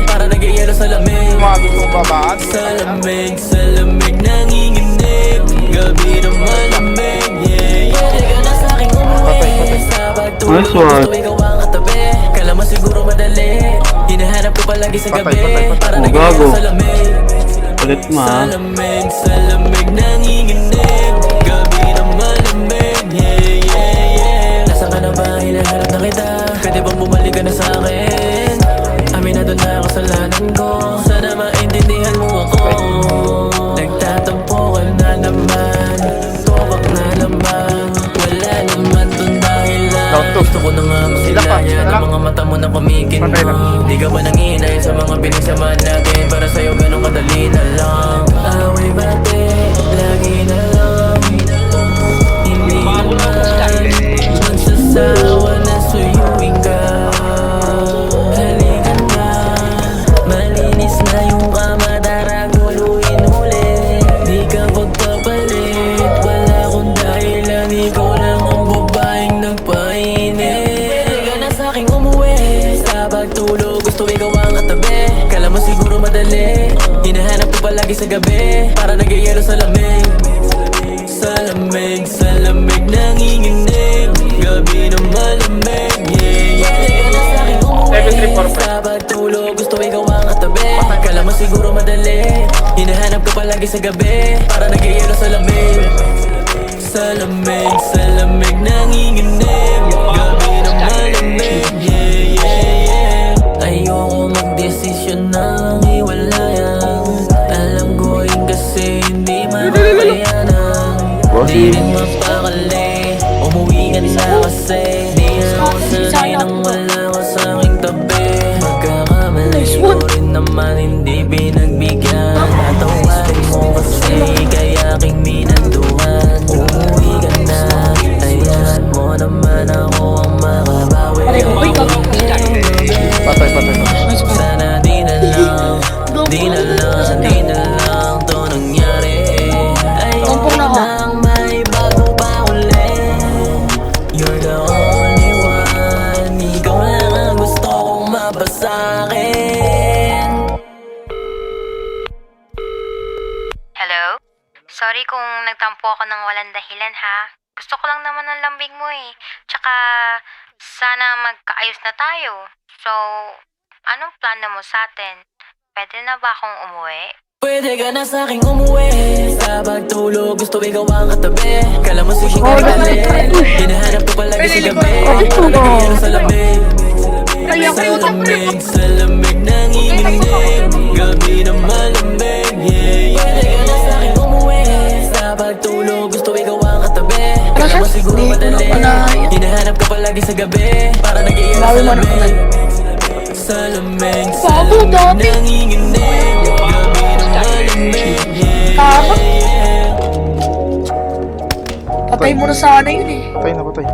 para nagyayelo sa lamig. Umabi kong babaan. Sa lamig nanginginig. Gabi na malamig, yeah, yeah. Pwede ka na sa'king umuwi. Sa pagtulog gusto ikaw ang katabi. Kala mo siguro madali. Hinahanap ko palagi sa gabi para nagyayelo sa lamig. Kulit mo ha. Sa lamig nanginginig. Gabi na malamig, yeah, yeah, yeah. Nasaan ka na ba? Hinahanap na kita. Pwede bang bumalik ka na sa'kin? Aminado na ako sa lanan ko. Sana maintindihan mo ako. Nagtatampo ka na naman. Tobak na naman. Wala naman dun dahilan. Gusto ko na nga masilayan ang mga mata mo na kumikin mo. Di ka ba nanginay sa mga pinagsamahan natin? Para sa'yo ganun kadali na lang. Away bate, lagi na lang. Hindi naman magsasawa na suyuin ka. Halika na, malinis na yung kama, tara guluhin ulit. Di ka pagpapalit, wala akong dahilan. Ikaw lang ang babaeng nagpainit. Pwede ka na sa'king umuwi. Sa pagtulog gusto ikaw ang katabi. Kala mo siguro madali. Hinahanap ko palagi sa gabi para nagyayelo sa lamig. Sa lamig nanginginig. Gabi na malamig, yeah, yeah. Pwede ka na sa'king umuwi. Sa pagtulog gusto ikaw ang katabi. Kala mo siguro madali. Hinahanap ko palagi sa gabi para nagyayelo sa lamig. Sa lamig nanginginig. Gabi na malamig, yeah, yeah, yeah. Ayoko magdesisyon ng hiwalayan. Alam ko yun kasi hindi makayanan. Di rin mapakali, umuwi ka na kasi. Di ako sanay nang wala ka sa aking tabi. Magkakamali ko rin naman, hindi pinagbigyan. Natawain mo kasi kaya aking minanduhan. Umuwi ka na, hayaan mo naman ako ang makabawi. Sana di na lang to nangyari. Ayoko nang may bago pa ulit. You're the only one. Ikaw lang ang gusto kong mapasakin. Hello? Sorry kung nagtampo ako ng walang dahilan ha. Gusto ko lang naman ng lambing mo eh. Tsaka sana magkaayos na tayo. So, anong plano mo sa atin? Pwede na ba akong umuwi? Pwede ka na sa'king umuwi. Sa pagtulog gusto ikaw ang katabi. Kala mo siguro madali. Hinahanap ko palagi sa gabi para nagyayelo sa lamig. Sa lamig nanginginig. Gabi na malamig, yeah, yeah. Pwede ka na sa'king umuwi. Sa pagtulog gusto ikaw ang katabi. Kala mo siguro madali. Hinahanap ko palagi sa gabi para nagyayelo sa lamig. Sa lamig nanginginig. Gabi na malamig, yeah, yeah. Patay mo na sana yun eh. Patay na patay.